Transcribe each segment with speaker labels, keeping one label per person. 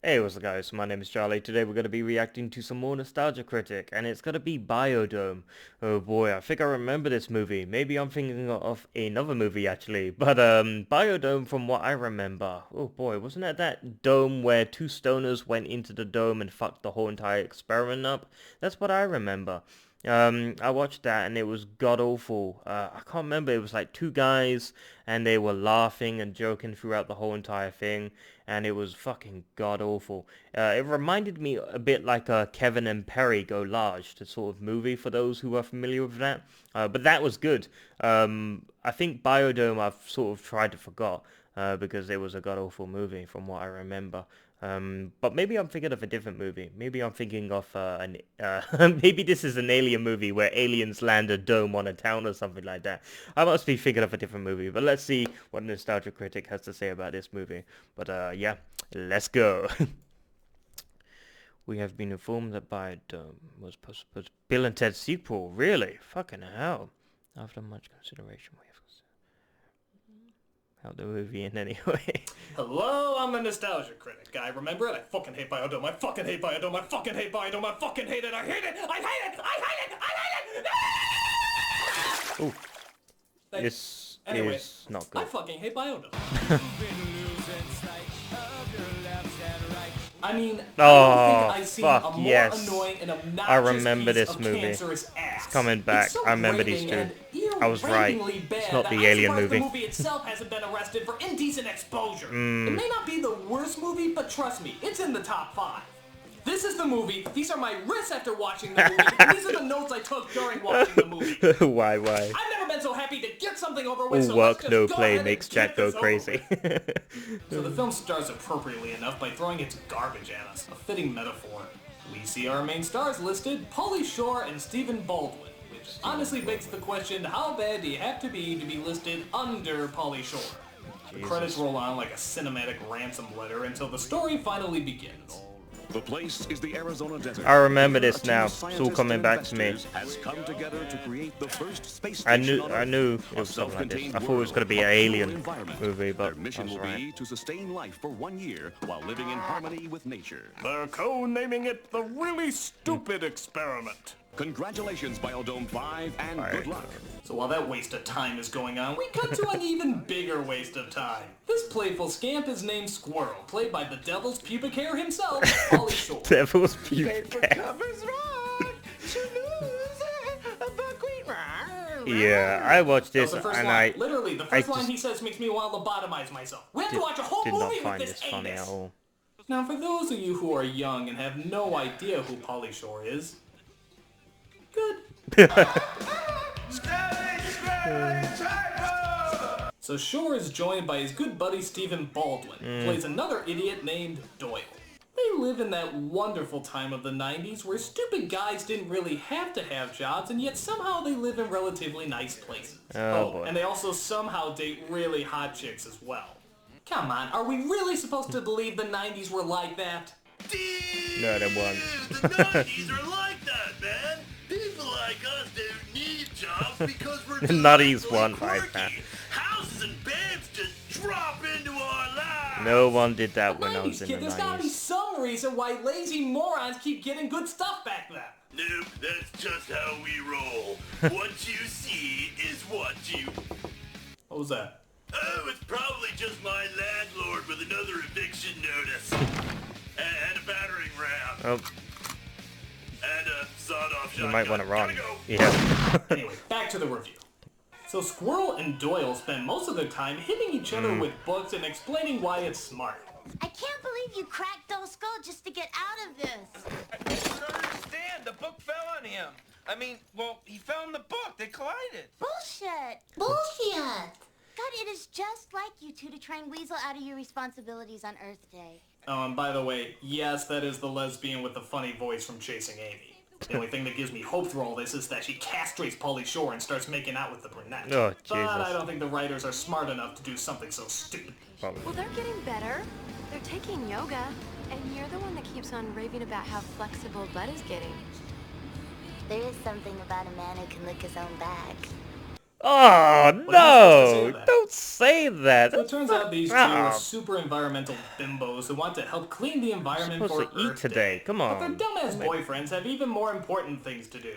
Speaker 1: Hey, what's up guys? My name is Charlie. Today we're going to be reacting to some more Nostalgia Critic, and it's going to be Biodome. Oh boy, I think I remember this movie. Maybe I'm thinking of another movie actually, but Biodome from what I remember. Oh boy, wasn't that dome where two stoners went into the dome and fucked the whole entire experiment up? That's what I remember. I watched that and it was god awful. I can't remember. It was like two guys and they were laughing and joking throughout the whole entire thing, and it was fucking god awful. It reminded me a bit like a Kevin and Perry Go Large, the sort of movie for those who are familiar with that. But that was good. I think Biodome I've sort of tried to forget because it was a god awful movie from what I remember. But maybe I'm thinking of a different movie. Maybe I'm thinking of maybe this is an alien movie where aliens land a dome on a town or something like that. I must be thinking of a different movie. But let's see what Nostalgia Critic has to say about this movie. But yeah, let's go. We have been informed that Biodome was possible Bill and Ted's sequel. Really? Fucking hell. After much consideration, we have held the movie in anyway.
Speaker 2: Hello, I'm a Nostalgia Critic. I remember it. I fucking hate Biodome. I fucking hate Biodome. I fucking hate Biodome. I fucking hate it. I hate it. I hate it. I hate it. I hate it.
Speaker 1: Oh,
Speaker 2: Thank
Speaker 1: this
Speaker 2: Anyway,
Speaker 1: is not
Speaker 2: I
Speaker 1: good.
Speaker 2: fucking hate Biodome. I mean, I don't think
Speaker 1: Oh,
Speaker 2: I've seen
Speaker 1: fuck,
Speaker 2: a more
Speaker 1: yes.
Speaker 2: annoying and obnoxious
Speaker 1: I remember
Speaker 2: piece
Speaker 1: this
Speaker 2: of
Speaker 1: movie.
Speaker 2: cancerous ass.
Speaker 1: It's coming back.
Speaker 2: It's so
Speaker 1: I remember these
Speaker 2: grating
Speaker 1: two.
Speaker 2: and
Speaker 1: I was right.
Speaker 2: ear-ratingly bad
Speaker 1: It's not
Speaker 2: that
Speaker 1: the
Speaker 2: I'm
Speaker 1: Alien
Speaker 2: surprised
Speaker 1: movie.
Speaker 2: the movie itself hasn't been arrested for indecent exposure. It may not be the worst movie, but trust me, it's in the top 5. This is the movie, these are my risks after watching the movie, and these are the notes I took during watching the movie.
Speaker 1: Why?
Speaker 2: I've never been so happy to get something over with, so
Speaker 1: All
Speaker 2: let's
Speaker 1: work,
Speaker 2: just
Speaker 1: no
Speaker 2: go
Speaker 1: play
Speaker 2: ahead
Speaker 1: makes
Speaker 2: and
Speaker 1: Jack
Speaker 2: get
Speaker 1: go
Speaker 2: this over
Speaker 1: crazy.
Speaker 2: with. So the film starts appropriately enough by throwing its garbage at us, a fitting metaphor. We see our main stars listed, Pauly Shore and Stephen Baldwin, which honestly begs the question, how bad do you have to be listed under Pauly Shore? The credits roll on like a cinematic ransom letter until the story finally begins.
Speaker 3: The place is the Arizona desert.
Speaker 1: I remember
Speaker 3: Here,
Speaker 1: this
Speaker 3: a team
Speaker 1: now.
Speaker 3: of
Speaker 1: It's all
Speaker 3: scientists
Speaker 1: coming
Speaker 3: and
Speaker 1: back to me.
Speaker 3: investors has come together to create the first space
Speaker 1: I
Speaker 3: station on Earth.
Speaker 1: knew it
Speaker 3: A
Speaker 1: was something like this.
Speaker 3: self-contained
Speaker 1: I thought it was gonna
Speaker 3: world,
Speaker 1: be an
Speaker 3: a pure
Speaker 1: alien
Speaker 3: environment.
Speaker 1: movie, but
Speaker 3: Their mission
Speaker 1: I was
Speaker 3: will
Speaker 1: right.
Speaker 3: be to sustain life for 1 year while living in harmony with nature.
Speaker 2: They're co-naming it the Really Stupid Experiment.
Speaker 3: Congratulations, Biodome 5, and good luck.
Speaker 2: So while that waste of time is going on, we cut to an even bigger waste of time. This playful scamp is named Squirrel, played by the devil's pubic hair himself, Pauly Shore.
Speaker 1: Devil's puke. Yeah, I watched
Speaker 2: That was
Speaker 1: this
Speaker 2: the first
Speaker 1: and
Speaker 2: line.
Speaker 1: I
Speaker 2: Literally, the first line
Speaker 1: just
Speaker 2: he says makes me want to lobotomize myself. We have to watch a whole
Speaker 1: did not
Speaker 2: movie
Speaker 1: find
Speaker 2: with
Speaker 1: this
Speaker 2: this
Speaker 1: funny at
Speaker 2: anus.
Speaker 1: all.
Speaker 2: Now, for those of you who are young and have no idea who Pauly Shore is, good. So Shore is joined by his good buddy Stephen Baldwin, who plays another idiot named Doyle. They live in that wonderful time of the 90s where stupid guys didn't really have to have jobs, and yet somehow they live in relatively nice places.
Speaker 1: Oh, boy.
Speaker 2: And they also somehow date really hot chicks as well. Come on, are we really supposed to believe the 90s were like that?
Speaker 1: No, they weren't.
Speaker 4: The 90s are like that, man. People like us don't need jobs because we're
Speaker 1: The
Speaker 4: just
Speaker 1: 90s
Speaker 4: naturally
Speaker 1: weren't like
Speaker 4: quirky.
Speaker 1: that.
Speaker 4: Houses and beds just drop into our lives.
Speaker 1: No one did that when I
Speaker 2: 90s,
Speaker 1: was in
Speaker 2: kid,
Speaker 1: the
Speaker 2: there's gotta be
Speaker 1: 90s.
Speaker 2: some reason why lazy morons keep getting good stuff back then.
Speaker 4: Nope, that's just how we roll. What you see is what you...
Speaker 2: What was that?
Speaker 4: Oh, it's probably just my landlord with another eviction notice. and a battering ram.
Speaker 1: Oh,
Speaker 4: And a sawed-off
Speaker 1: you
Speaker 4: shotgun.
Speaker 1: might want to run.
Speaker 4: Gotta go.
Speaker 1: Yeah.
Speaker 2: Anyway, back to the review. So Squirrel and Doyle spend most of their time hitting each other with books and explaining why it's smart.
Speaker 5: I can't believe you cracked those skull just to get out of this.
Speaker 6: I don't understand. The book fell on him. I mean, well, he fell in the book. They collided.
Speaker 5: Bullshit. Bullshit. God, it is just like you two to try and weasel out of your responsibilities on Earth Day.
Speaker 2: Oh, and by the way, yes, that is the lesbian with the funny voice from Chasing Amy. The only thing that gives me hope through all this is that she castrates Pauly Shore and starts making out with the brunette.
Speaker 1: Oh,
Speaker 2: But I
Speaker 1: Jesus.
Speaker 2: don't think the writers are smart enough to do something so stupid.
Speaker 7: Well, they're getting better. They're taking yoga. And you're the one that keeps on raving about how flexible Bud is getting.
Speaker 5: There is something about a man who can lick his own back.
Speaker 1: Oh
Speaker 2: What am I supposed to say
Speaker 1: no!
Speaker 2: to that?
Speaker 1: Don't say that.
Speaker 2: So it
Speaker 1: That's
Speaker 2: turns out these two
Speaker 1: fucked
Speaker 2: are
Speaker 1: up.
Speaker 2: super environmental bimbos who want to help clean the environment for
Speaker 1: Supposed to eat
Speaker 2: Earth
Speaker 1: today.
Speaker 2: Day.
Speaker 1: Come
Speaker 2: But their
Speaker 1: on.
Speaker 2: dumbass boyfriends have even more important things to do.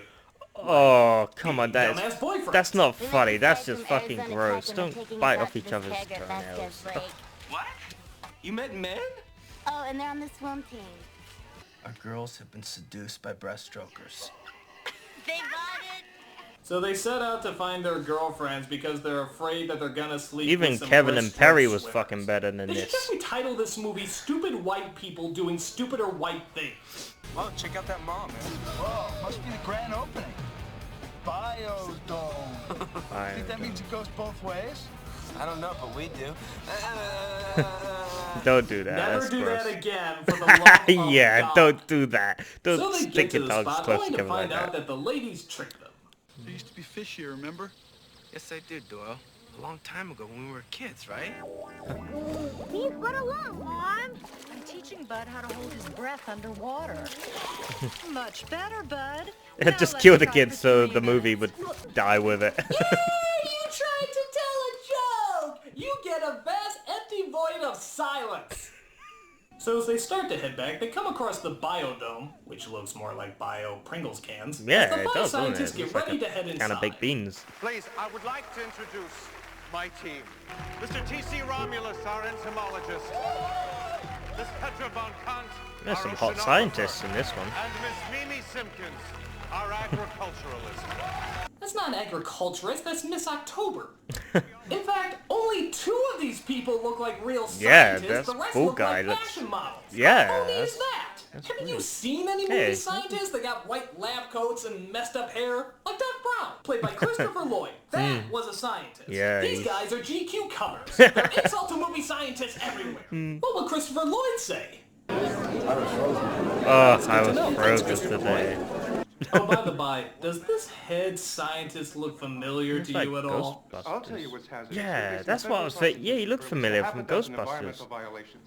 Speaker 1: Oh, come on,
Speaker 2: Being dumbass boyfriends.
Speaker 1: that's not
Speaker 5: We went
Speaker 1: funny.
Speaker 5: to
Speaker 1: That's
Speaker 5: fly
Speaker 1: just
Speaker 5: from
Speaker 1: fucking
Speaker 5: Arizona
Speaker 1: gross.
Speaker 5: Tech and we're
Speaker 1: Don't
Speaker 5: taking a
Speaker 1: bite
Speaker 5: boat
Speaker 1: off
Speaker 5: to
Speaker 1: each
Speaker 5: this
Speaker 1: other's
Speaker 5: keg at
Speaker 1: toenails.
Speaker 5: Vasquez Lake.
Speaker 6: What? You met men?
Speaker 5: Oh, and they're on the swim team.
Speaker 8: Our girls have been seduced by breaststrokers.
Speaker 5: They bought it.
Speaker 2: So they set out to find their girlfriends because they're afraid that they're gonna sleep
Speaker 1: Even
Speaker 2: with some
Speaker 1: Kevin and
Speaker 2: breaststroke
Speaker 1: Perry was
Speaker 2: swimmers.
Speaker 1: fucking better than
Speaker 2: They should
Speaker 1: this.
Speaker 2: just retitle this movie Stupid White People Doing Stupider White Things.
Speaker 6: Oh, check out that mall, man.
Speaker 9: Whoa, must be the grand opening. Biodome. Think that means it goes both ways?
Speaker 6: I don't know, but we do.
Speaker 1: Don't do that.
Speaker 2: Never
Speaker 1: That's
Speaker 2: do
Speaker 1: gross.
Speaker 2: that again for the love of
Speaker 1: Yeah,
Speaker 2: God.
Speaker 1: don't do that. Don't
Speaker 2: So they get
Speaker 1: stick
Speaker 2: to
Speaker 1: your
Speaker 2: the
Speaker 1: tongues
Speaker 2: spot
Speaker 1: close
Speaker 2: only to
Speaker 1: together like
Speaker 2: find out
Speaker 1: that.
Speaker 2: that the ladies tricked them.
Speaker 9: There used to be fish here, remember?
Speaker 8: Yes, I do, Doyle. A long time ago when we were kids, right?
Speaker 5: Please run along, Mom.
Speaker 10: I'm teaching Bud how to hold his breath underwater. Much better, Bud.
Speaker 1: Just kill the kid so the movie would die with it.
Speaker 2: You tried to tell a joke! You get a vast empty void of silence! So as they start to head back, they come across the Biodome, which looks more like Bio Pringles cans.
Speaker 1: Yeah,
Speaker 2: as the
Speaker 1: it does, doesn't it?
Speaker 2: bioscientists get
Speaker 1: It's like
Speaker 2: ready
Speaker 1: a
Speaker 2: to head
Speaker 1: can
Speaker 2: inside.
Speaker 1: of baked beans.
Speaker 3: Please, I would like to introduce my team. Mr. T.C. Romulus, our entomologist. Miss Petra von Kant,
Speaker 1: There's
Speaker 3: our
Speaker 1: some hot
Speaker 3: oceanographer.
Speaker 1: scientists in this one.
Speaker 3: And Miss Mimi Simpkins, our agriculturalist.
Speaker 2: That's not an agriculturist, that's Miss October. In fact, only 2 of these people look like real
Speaker 1: Yeah,
Speaker 2: scientists.
Speaker 1: that's
Speaker 2: The rest
Speaker 1: Bull
Speaker 2: look
Speaker 1: Guy
Speaker 2: like
Speaker 1: looks-
Speaker 2: fashion models.
Speaker 1: Yeah,
Speaker 2: How funny
Speaker 1: that's-
Speaker 2: is that? Haven't you
Speaker 1: weird.
Speaker 2: seen any
Speaker 1: Hey.
Speaker 2: movie scientists that got white lab coats and messed up hair? Like Doc Brown, played by Christopher Lloyd. That was a scientist.
Speaker 1: Yeah,
Speaker 2: These
Speaker 1: he's-
Speaker 2: guys are GQ covers. They're insult to movie scientists everywhere. What will Christopher Lloyd say?
Speaker 1: Oh, I was frozen today.
Speaker 2: Oh, by the by, does this head scientist look familiar
Speaker 1: It's
Speaker 2: to
Speaker 1: like
Speaker 2: you at all?
Speaker 1: Ghostbusters. Yeah, that's what I was saying. Yeah, you look familiar from Ghostbusters.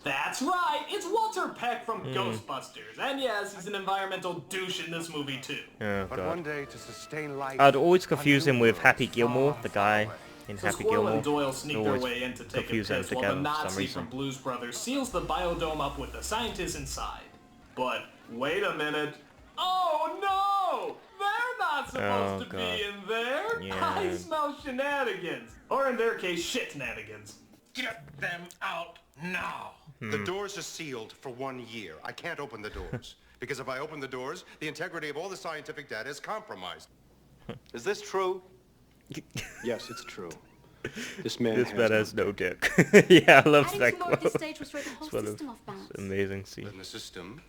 Speaker 2: That's right, it's Walter Peck from Ghostbusters. And yes, he's an environmental douche in this movie too.
Speaker 1: Oh
Speaker 3: But one
Speaker 1: god.
Speaker 3: day to sustain life.
Speaker 1: I'd always confuse
Speaker 3: a
Speaker 1: him
Speaker 3: new
Speaker 1: with
Speaker 3: world
Speaker 1: Happy
Speaker 3: far,
Speaker 1: Gilmore, the guy
Speaker 3: far
Speaker 1: in
Speaker 2: So
Speaker 1: Happy
Speaker 2: Squirrel
Speaker 1: Gilmore.
Speaker 2: and Doyle sneak their
Speaker 1: Always
Speaker 2: way in to take a
Speaker 1: confuse them
Speaker 2: piss while the
Speaker 1: together for some
Speaker 2: Nazi
Speaker 1: reason.
Speaker 2: from Blues Brothers seals the biodome up with the scientists inside. But wait a minute. Oh no! They're not supposed
Speaker 1: Oh,
Speaker 2: to
Speaker 1: God.
Speaker 2: be in there!
Speaker 1: Yeah.
Speaker 2: I smell shenanigans. Or in their case, shit-nanigans.
Speaker 6: Get them out now.
Speaker 3: The doors are sealed for 1 year. I can't open the doors. Because if I open the doors, the integrity of all the scientific data is compromised.
Speaker 11: Is this true? Yes, it's true. This man
Speaker 1: This
Speaker 11: has
Speaker 1: man
Speaker 11: no
Speaker 1: has no dick. Yeah, I love
Speaker 12: Adding
Speaker 1: that
Speaker 12: to lower this
Speaker 1: quote.
Speaker 12: stage will throw the whole
Speaker 1: It's one of
Speaker 12: system off balance.
Speaker 1: amazing scene.
Speaker 3: Then the system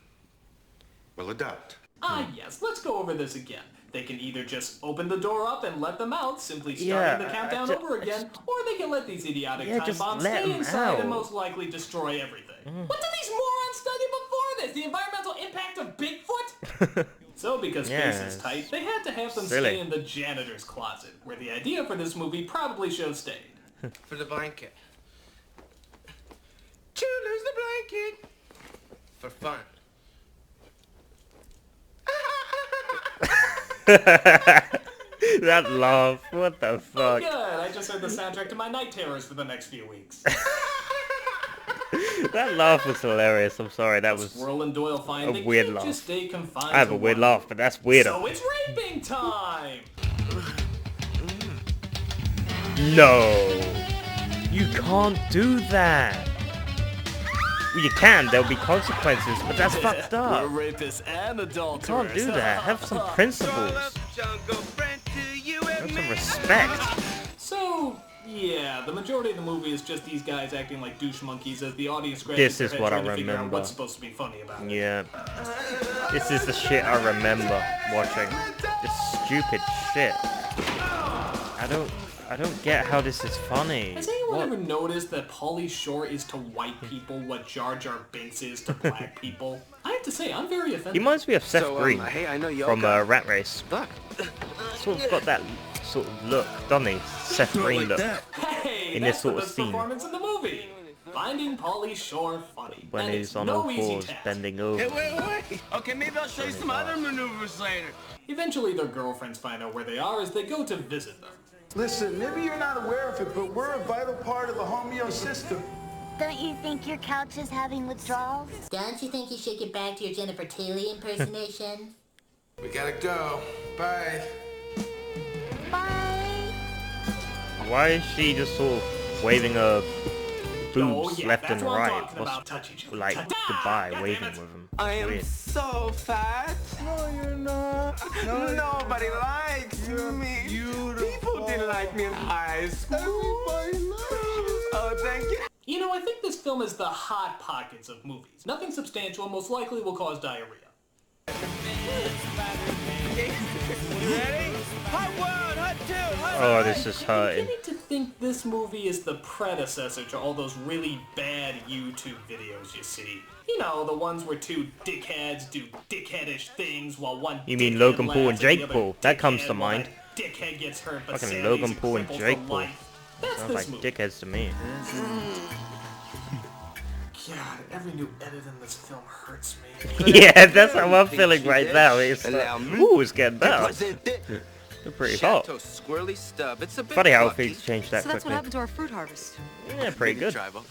Speaker 3: will adapt.
Speaker 2: Ah yes, let's go over this again. They can either just open the door up and let them out, simply
Speaker 1: Yeah,
Speaker 2: starting the countdown over again, or they can let these idiotic
Speaker 1: Yeah,
Speaker 2: time
Speaker 1: just
Speaker 2: bombs
Speaker 1: let
Speaker 2: stay
Speaker 1: 'em
Speaker 2: inside and
Speaker 1: out.
Speaker 2: most likely destroy everything. What did these morons study before this? The environmental impact of Bigfoot? So because space
Speaker 1: Yeah,
Speaker 2: is tight, they had to have them
Speaker 1: silly.
Speaker 2: stay in the janitor's closet, where the idea for this movie probably should have stayed.
Speaker 8: For the blanket. Choose the blanket. For fun.
Speaker 1: That laugh, what the
Speaker 2: Oh
Speaker 1: fuck?
Speaker 2: good, I just heard the soundtrack to my night terrors for the next few weeks.
Speaker 1: That laugh was hilarious. I'm sorry, that was.
Speaker 2: Squirrel and Doyle find
Speaker 1: a
Speaker 2: they
Speaker 1: weird
Speaker 2: can't
Speaker 1: laugh.
Speaker 2: just stay confined
Speaker 1: I have
Speaker 2: to
Speaker 1: a weird
Speaker 2: one.
Speaker 1: laugh, but that's weirder.
Speaker 2: So it's raping time!
Speaker 1: No, you can't do that. Well, you can. There'll be consequences, but that's fucked up.
Speaker 2: We're rapists and adulterers.
Speaker 1: Can't do that. Have some principles. Have some respect.
Speaker 2: So, yeah, the majority of the movie is just these guys acting like douche monkeys as the audience scratches
Speaker 1: This
Speaker 2: their
Speaker 1: is
Speaker 2: head
Speaker 1: what I
Speaker 2: trying to figure out
Speaker 1: remember.
Speaker 2: what's supposed to be funny about it.
Speaker 1: Yeah. This is the shit I remember watching. This stupid shit. I don't get how this is funny.
Speaker 2: Has anyone
Speaker 1: What?
Speaker 2: ever noticed that Pauly Shore is to white people what Jar Jar Binks is to black people? I have to say, I'm very
Speaker 1: He
Speaker 2: offended.
Speaker 1: reminds me of Seth Green
Speaker 8: Hey, I know
Speaker 1: from
Speaker 8: yoga.
Speaker 1: Rat Race.
Speaker 8: Look.
Speaker 1: Sort of got that sort of look, doesn't he? Seth Green look.
Speaker 2: Hey,
Speaker 1: in
Speaker 2: that's
Speaker 1: this sort
Speaker 2: the
Speaker 1: of
Speaker 2: best
Speaker 1: scene.
Speaker 2: performance in the movie. Finding Pauly Shore funny.
Speaker 1: When
Speaker 2: And
Speaker 1: he's
Speaker 2: it's
Speaker 1: on
Speaker 2: no
Speaker 1: all
Speaker 2: easy
Speaker 1: fours,
Speaker 2: task.
Speaker 1: bending over.
Speaker 6: Wait. Okay, maybe I'll show you some other maneuvers later.
Speaker 2: Eventually, their girlfriends find out where they are as they go to visit them.
Speaker 9: Listen, maybe you're not aware of it, but we're a vital part of the homeo system.
Speaker 5: Don't you think your couch is having withdrawals?
Speaker 12: Don't you think you should get back to your Jennifer Tilly impersonation?
Speaker 8: We gotta go. Bye.
Speaker 5: Bye.
Speaker 1: Why is she just sort of waving her boobs
Speaker 2: yeah,
Speaker 1: left and
Speaker 2: that's what I'm
Speaker 1: right?
Speaker 2: talking about. Touch each other.
Speaker 1: Like goodbye, waving with him.
Speaker 6: I am
Speaker 1: Weird.
Speaker 6: so fat.
Speaker 9: No, you're not. No,
Speaker 6: Nobody likes me. People didn't like me in high school.
Speaker 9: Everybody loves you.
Speaker 6: Oh, thank you.
Speaker 2: You know, I think this film is the hot pockets of movies. Nothing substantial and most likely will cause diarrhea.
Speaker 6: You ready? Hot one, hot two, hot
Speaker 1: Oh, this is
Speaker 2: I'm
Speaker 1: hurting.
Speaker 2: beginning to think this movie is the predecessor to all those really bad YouTube videos you see. You know, the ones where two dickheads do dickheadish things while one
Speaker 1: You mean
Speaker 2: dickhead
Speaker 1: Logan Paul and
Speaker 2: laughs at the
Speaker 1: Jake
Speaker 2: other
Speaker 1: Paul? That comes
Speaker 2: dickhead
Speaker 1: to
Speaker 2: while
Speaker 1: mind.
Speaker 2: that dickhead gets hurt, but
Speaker 1: Fucking
Speaker 2: Sammy's
Speaker 1: Logan Paul and
Speaker 2: crippled
Speaker 1: Jake
Speaker 2: for
Speaker 1: Paul.
Speaker 2: life. That's
Speaker 1: Sounds
Speaker 2: this
Speaker 1: like
Speaker 2: movie.
Speaker 1: dickheads to me.
Speaker 2: God, every new edit in this film hurts me.
Speaker 1: Yeah, that's how I'm feeling right now. It's ooh, it's getting better. They're pretty hot.
Speaker 8: Squirrely stub. It's a bit
Speaker 1: Funny how
Speaker 8: fluffy.
Speaker 1: things change that
Speaker 7: So that's what
Speaker 1: quickly.
Speaker 7: happened to our fruit harvest.
Speaker 1: Yeah, pretty good.
Speaker 8: Tribal.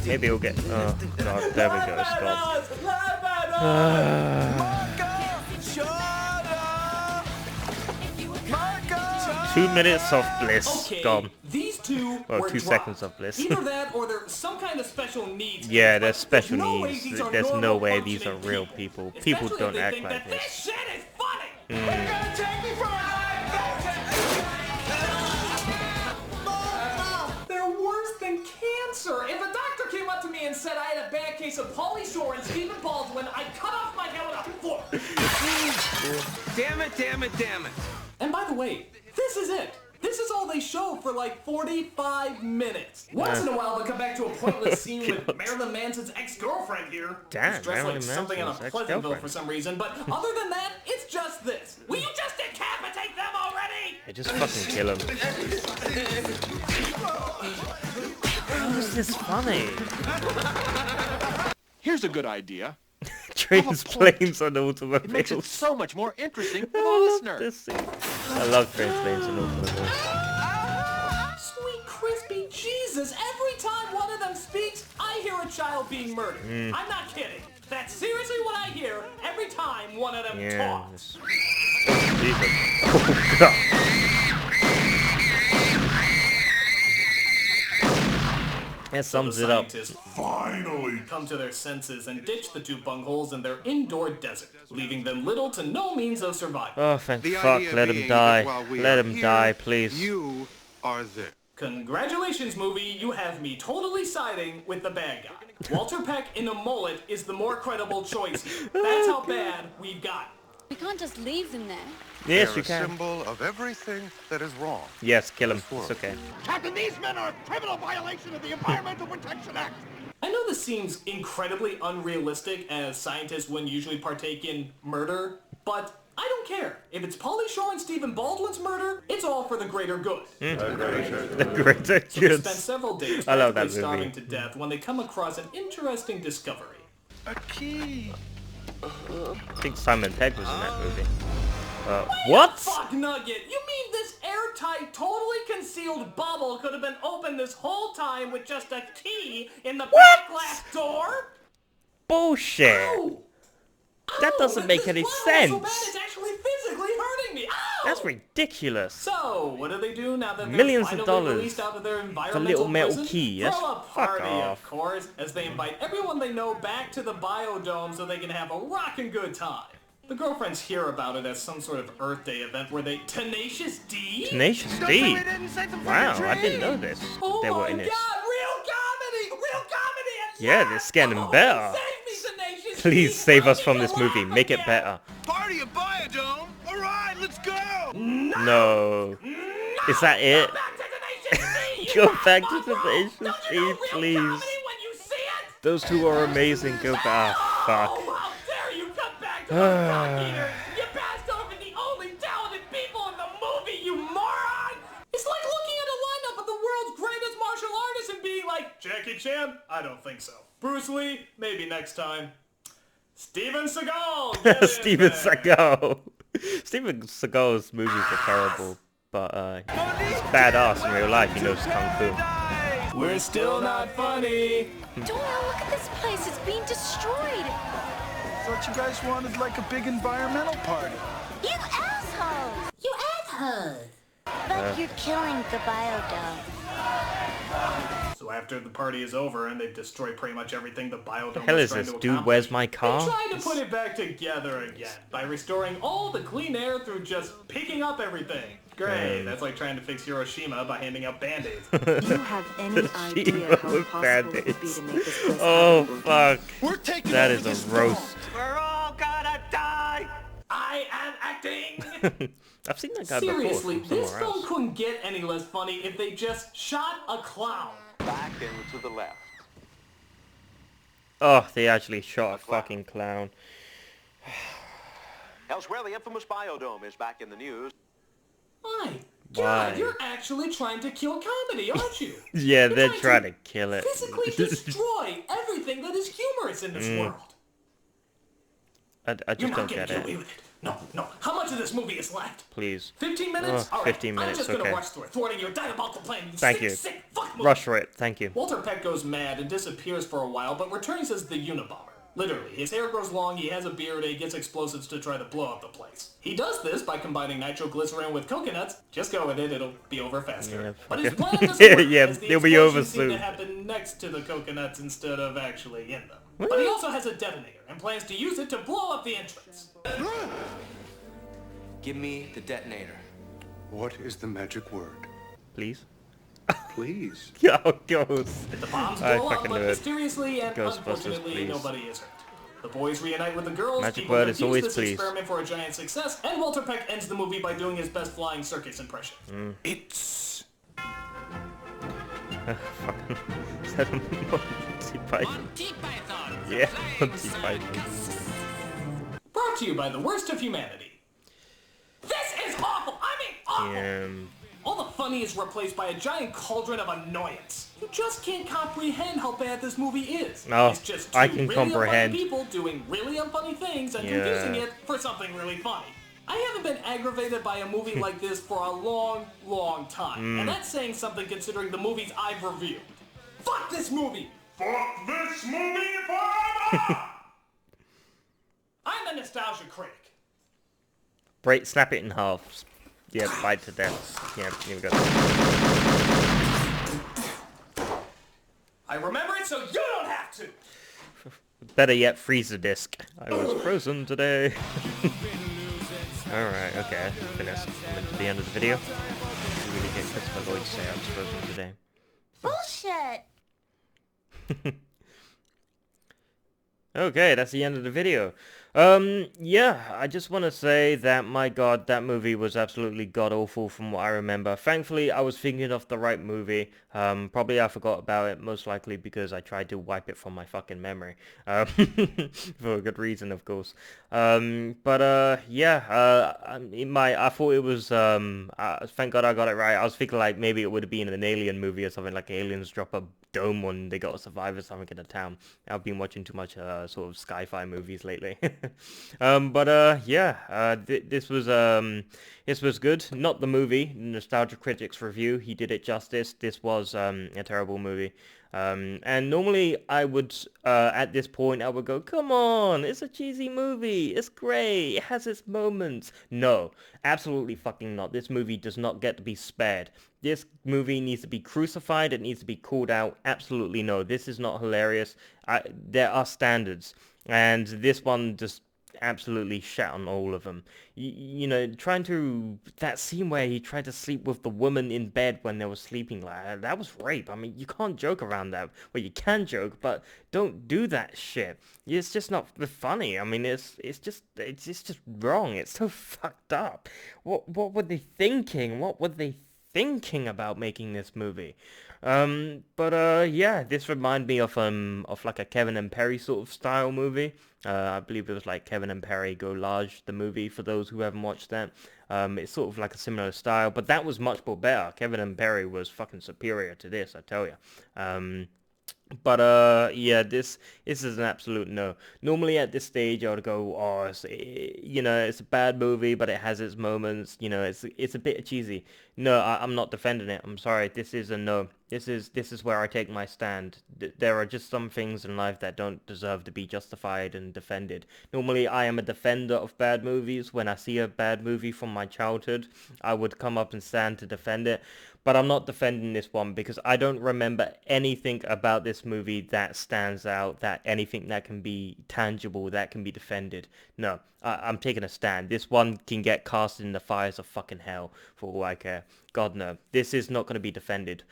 Speaker 1: Maybe we'll get. Oh god, there we go. Stop.
Speaker 6: Marco!
Speaker 1: 2 minutes of bliss
Speaker 2: Okay,
Speaker 1: gone.
Speaker 2: these two
Speaker 1: Well,
Speaker 2: were
Speaker 1: 2
Speaker 2: dropped.
Speaker 1: seconds of bliss.
Speaker 2: Either that or they're some kind of special needs.
Speaker 1: Yeah,
Speaker 2: but
Speaker 1: there's special
Speaker 2: no way
Speaker 1: needs.
Speaker 2: these are
Speaker 1: There's no
Speaker 2: normal
Speaker 1: way these are
Speaker 2: functioning
Speaker 1: real people.
Speaker 2: Especially
Speaker 1: People
Speaker 2: if
Speaker 1: don't
Speaker 2: they
Speaker 1: act
Speaker 2: think
Speaker 1: like
Speaker 2: that
Speaker 1: this.
Speaker 2: This shit is funny.
Speaker 6: You're gonna take me for a
Speaker 2: They're worse than cancer. If a doctor came up to me and said I had a bad case of Pauly Shore and Stephen Baldwin, I'd cut off my head with a fork.
Speaker 6: Damn it, damn it, damn it.
Speaker 2: And by the way, this is it. This is all they show for like 45 minutes. Once in a while, they'll come back to a pointless scene with Marilyn Manson's ex-girlfriend here.
Speaker 1: Damn,
Speaker 2: who's dressed like
Speaker 1: Marilyn
Speaker 2: something out of
Speaker 1: Manson's
Speaker 2: Pleasantville
Speaker 1: ex-girlfriend.
Speaker 2: for some reason. But other than that, it's just this. Will you just decapitate them already?
Speaker 1: Hey, just fucking kill him. How is this funny?
Speaker 11: Here's a good idea.
Speaker 1: Trains, planes, and
Speaker 11: It makes it
Speaker 1: automobiles.
Speaker 11: so much more interesting for the
Speaker 1: I love
Speaker 11: listener.
Speaker 1: this scene. I love trains, planes, and automobiles.
Speaker 2: Sweet crispy Jesus, every time one of them speaks, I hear a child being murdered. I'm not kidding. That's seriously what I hear every time one of them
Speaker 1: Yeah.
Speaker 2: talks.
Speaker 1: Jesus. Oh god. That sums it up.
Speaker 2: Scientists finally come to their senses and ditch the two bungholes in their indoor desert, leaving them little to no means of survival.
Speaker 1: Oh, thank
Speaker 3: The
Speaker 1: fuck.
Speaker 3: idea
Speaker 1: Let him
Speaker 3: being
Speaker 1: die.
Speaker 3: that while we
Speaker 1: Let
Speaker 3: are
Speaker 1: him
Speaker 3: here,
Speaker 1: die, please.
Speaker 3: You are there.
Speaker 2: Congratulations, movie, you have me totally siding with the bad guy. Walter Peck in a mullet is the more credible choice here. That's how bad we've got.
Speaker 13: We can't just leave them there.
Speaker 1: Yes,
Speaker 3: They're
Speaker 1: you
Speaker 3: a
Speaker 1: can.
Speaker 3: symbol of everything that is wrong.
Speaker 1: Yes, kill him. It's okay.
Speaker 9: Captain, these men are a criminal violation of the Environmental Protection Act.
Speaker 2: I know this seems incredibly unrealistic, as scientists wouldn't usually partake in murder, but I don't care. If it's Pauly Shore and Stephen Baldwin's murder, it's all for the greater good.
Speaker 1: The greater
Speaker 2: So they
Speaker 1: good.
Speaker 2: spend several days
Speaker 1: I love that
Speaker 2: practically starving
Speaker 1: movie.
Speaker 2: to death when they come across an interesting discovery.
Speaker 9: A key.
Speaker 1: I think Simon Pegg was in that movie. What?
Speaker 2: Fuck Nugget! You mean this airtight, totally concealed bubble could have been opened this whole time with just a key in the back glass door?
Speaker 1: Bullshit.
Speaker 2: Ow!
Speaker 1: That
Speaker 2: Ow,
Speaker 1: doesn't make any
Speaker 2: this blood was so bad
Speaker 1: sense.
Speaker 2: it's actually physically hurting me. Ow!
Speaker 1: That's ridiculous.
Speaker 2: So, what do they do now that
Speaker 1: Millions
Speaker 2: they're
Speaker 1: of
Speaker 2: finally
Speaker 1: dollars
Speaker 2: released out of their
Speaker 1: for a
Speaker 2: environmental
Speaker 1: little metal
Speaker 2: prison?
Speaker 1: key.
Speaker 2: Throw
Speaker 1: That's
Speaker 2: a
Speaker 1: fuck
Speaker 2: party,
Speaker 1: off.
Speaker 2: of course, as they invite everyone they know back to the Biodome so they can have a rockin' good time. The girlfriends hear about it as some sort of Earth Day event where they Tenacious D?
Speaker 1: Tenacious D. Wow, I didn't know this.
Speaker 2: Oh
Speaker 1: They were
Speaker 2: my
Speaker 1: in
Speaker 2: god,
Speaker 1: it.
Speaker 2: real comedy! Real comedy! And
Speaker 1: Yeah, they're getting better.
Speaker 2: save me, Tenacious
Speaker 1: Please
Speaker 2: D!
Speaker 1: save us
Speaker 2: Make
Speaker 1: from
Speaker 2: me
Speaker 1: this movie.
Speaker 2: laugh
Speaker 1: Make it
Speaker 2: again.
Speaker 1: better.
Speaker 6: Party at Biodome? All right, let's go.
Speaker 1: No. Is that it? Go back to Tenacious D, please. Those two are amazing. Go back. Fuck.
Speaker 2: Oh, how dare you come back to the Rock Eater! You passed over the only talented people in the movie, you moron! It's like looking at a lineup of the world's greatest martial artists and being like, Jackie Chan? I don't think so. Bruce Lee? Maybe next time. Steven Seagal! Get in
Speaker 1: Steven
Speaker 2: there.
Speaker 1: Seagal. Steven Seagal's movies are terrible. but he's badass in real life. He knows kung fu.
Speaker 2: We're still not funny.
Speaker 7: Doyle, look at this place. It's being destroyed.
Speaker 9: Thought you guys wanted like a big environmental party.
Speaker 5: You assholes!
Speaker 12: You assholes!
Speaker 5: But you're killing the biodome.
Speaker 2: So after the party is over and they've destroyed pretty much everything the biodome
Speaker 1: The hell
Speaker 2: was
Speaker 1: is
Speaker 2: trying
Speaker 1: this?
Speaker 2: to
Speaker 1: Dude,
Speaker 2: accomplish,
Speaker 1: where's my car?
Speaker 2: they tried to put it back together again by restoring all the clean air through just picking up everything. Great, that's like trying to fix Hiroshima by handing out band-aids.
Speaker 10: You have any idea how possible it would be to make this place
Speaker 1: Oh
Speaker 10: habitable?
Speaker 1: fuck.
Speaker 9: We're taking
Speaker 1: That
Speaker 9: over
Speaker 1: is
Speaker 9: this
Speaker 1: a roast.
Speaker 6: We're all gonna die!
Speaker 2: I am acting!
Speaker 1: I've seen that guy
Speaker 2: Seriously,
Speaker 1: before from
Speaker 2: this
Speaker 1: somewhere
Speaker 2: film
Speaker 1: else.
Speaker 2: couldn't get any less funny if they just shot a clown.
Speaker 11: Back and to the left.
Speaker 1: Oh, they actually shot a fucking clown.
Speaker 11: Elsewhere, the infamous Biodome is back in the news.
Speaker 2: My
Speaker 1: Why?
Speaker 2: God, you're actually trying to kill comedy, aren't you?
Speaker 1: Yeah,
Speaker 2: You're
Speaker 1: they're trying to kill it.
Speaker 2: physically destroy everything that is humorous in this world.
Speaker 1: I
Speaker 2: You're
Speaker 1: just
Speaker 2: not
Speaker 1: don't
Speaker 2: gonna
Speaker 1: get
Speaker 2: get away
Speaker 1: it.
Speaker 2: with it. No, no. How much of this movie is left?
Speaker 1: Please.
Speaker 2: 15 minutes?
Speaker 1: Oh,
Speaker 2: All right,
Speaker 1: 15
Speaker 2: I'm
Speaker 1: minutes,
Speaker 2: just gonna
Speaker 1: okay.
Speaker 2: rush through it, thwarting your diabolical plan. You
Speaker 1: Thank
Speaker 2: sick,
Speaker 1: you.
Speaker 2: sick fuck movie.
Speaker 1: Rush for it. Thank you.
Speaker 2: Walter Peck goes mad and disappears for a while, but returns as the Unabomber. Literally, his hair grows long, he has a beard, and he gets explosives to try to blow up the place. He does this by combining nitroglycerin with coconuts. Just go with it, it'll be over faster.
Speaker 1: Yeah,
Speaker 2: But
Speaker 1: fuck
Speaker 2: his
Speaker 1: it.
Speaker 2: plan doesn't work,
Speaker 1: Yeah,
Speaker 2: as the
Speaker 1: they'll be over
Speaker 2: explosions seem to
Speaker 1: soon.
Speaker 2: happen next to the coconuts instead of actually in them. But he also has a detonator, and plans to use it to blow up the entrance.
Speaker 8: Give me the detonator.
Speaker 9: What is the magic word?
Speaker 1: Please.
Speaker 9: Please.
Speaker 1: Yo, ghost.
Speaker 2: The bombs
Speaker 1: I
Speaker 2: blow up,
Speaker 1: fucking
Speaker 2: but
Speaker 1: knew it.
Speaker 2: mysteriously and
Speaker 1: Ghostbusters,
Speaker 2: unfortunately,
Speaker 1: please.
Speaker 2: nobody is hurt. The boys reunite with the girls,
Speaker 1: Magic
Speaker 2: people
Speaker 1: word is
Speaker 2: confuse
Speaker 1: always
Speaker 2: this
Speaker 1: please.
Speaker 2: experiment for a giant success, and Walter Peck ends the movie by doing his best flying circus impression.
Speaker 9: It's...
Speaker 1: Fucking. Is that a Monty Python? Yeah, Monty Python.
Speaker 2: Brought to you by the worst of humanity. This is awful! I mean awful!
Speaker 1: Yeah.
Speaker 2: All the funny is replaced by a giant cauldron of annoyance. You just can't comprehend how bad this movie is.
Speaker 1: No,
Speaker 2: It's just two
Speaker 1: I can
Speaker 2: really
Speaker 1: comprehend.
Speaker 2: unfunny people doing really unfunny things and
Speaker 1: Yeah.
Speaker 2: confusing it for something really funny. I haven't been aggravated by a movie like this for a long, long time. And that's saying something considering the movies I've reviewed. Fuck this movie! Fuck this movie forever! I'm a nostalgia critic.
Speaker 1: Break, snap it in half. Yeah, bite to death. Yeah, here we go.
Speaker 2: I remember it so you don't have to!
Speaker 1: Better yet, freeze the disc. I was frozen today. Alright, okay, finished. I'm into the end of the video. You really get Christopher Lloyd to say I was frozen today.
Speaker 5: Bullshit!
Speaker 1: Okay, that's the end of the video. Yeah, I just want to say that, my god, that movie was absolutely god-awful from what I remember. Thankfully, I was thinking of the right movie. Probably I forgot about it, most likely because I tried to wipe it from my fucking memory. For a good reason, of course. Yeah, I thought it was, thank god I got it right. I was thinking like maybe it would have been an alien movie or something, like aliens drop a dome when they got to survive or something in a town. I've been watching too much sort of sci-fi movies lately. Yeah, this was good. Not the movie, Nostalgia Critic's review. He did it justice. This was a terrible movie. And normally I would, at this point, I would go, come on, it's a cheesy movie, it's great, it has its moments. No, absolutely fucking not. This movie does not get to be spared. This movie needs to be crucified, it needs to be called out. Absolutely no, this is not hilarious. There are standards, and this one just absolutely shat on all of them. You know, that scene where he tried to sleep with the woman in bed when they were sleeping, like, that was rape. I mean, you can't joke around that. Well, you can joke, but don't do that shit. It's just not funny. I mean, it's just wrong. It's so fucked up. What were they thinking? What were they thinking about making this movie? Yeah, this reminded me of like a Kevin and Perry sort of style movie. I believe it was like Kevin and Perry Go Large, the movie, for those who haven't watched that. It's sort of like a similar style, but that was much more better. Kevin and Perry was fucking superior to this, I tell you. But yeah, this is an absolute no. Normally at this stage I would go, oh, you know, it's a bad movie, but it has its moments. You know, it's a bit cheesy. No, I'm not defending it. I'm sorry. This is a no. This is where I take my stand. There are just some things in life that don't deserve to be justified and defended. Normally I am a defender of bad movies. When I see a bad movie from my childhood, I would come up and stand to defend it. But I'm not defending this one because I don't remember anything about this movie that stands out, that anything that can be tangible, that can be defended. No, I'm taking a stand. This one can get cast in the fires of fucking hell for all I care. God no, this is not going to be defended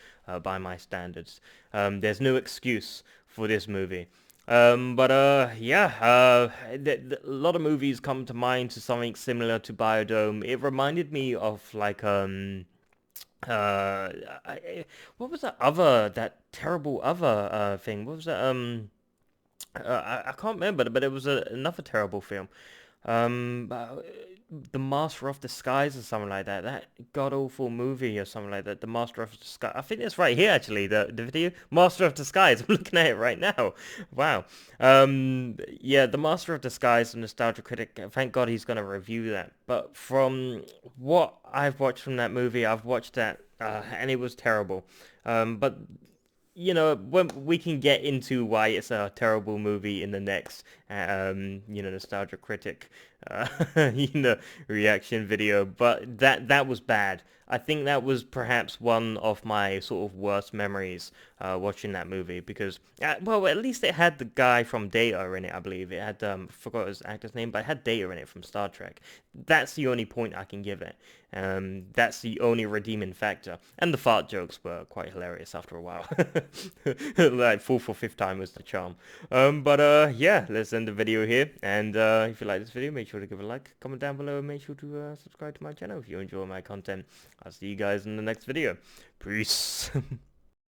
Speaker 1: by my standards. There's no excuse for this movie. Yeah, a lot of movies come to mind to something similar to Biodome. It reminded me of like what was that terrible other thing? What was that? I can't remember, but it was another terrible film. But The Master of Disguise or something like that. That god awful movie or something like that. The Master of Disguise. I think it's right here actually. The video Master of Disguise. I'm looking at it right now. Wow. Yeah, The Master of Disguise, the Nostalgia Critic. Thank God he's gonna review that. But from what I've watched from that movie, I've watched that and it was terrible. But you know, when we can get into why it's a terrible movie in the next, you know, Nostalgia Critic, uh, you know, reaction video. But that was bad. I think that was perhaps one of my sort of worst memories watching that movie because, well, at least it had the guy from Data in it, I believe. It had, forgot his actor's name, but it had Data in it from Star Trek. That's the only point I can give it. That's the only redeeming factor. And the fart jokes were quite hilarious after a while. Like, fourth or fifth time was the charm. Yeah, let's end the video here. And if you like this video, make sure to give it a like, comment down below, and make sure to subscribe to my channel if you enjoy my content. I'll see you guys in the next video. Peace.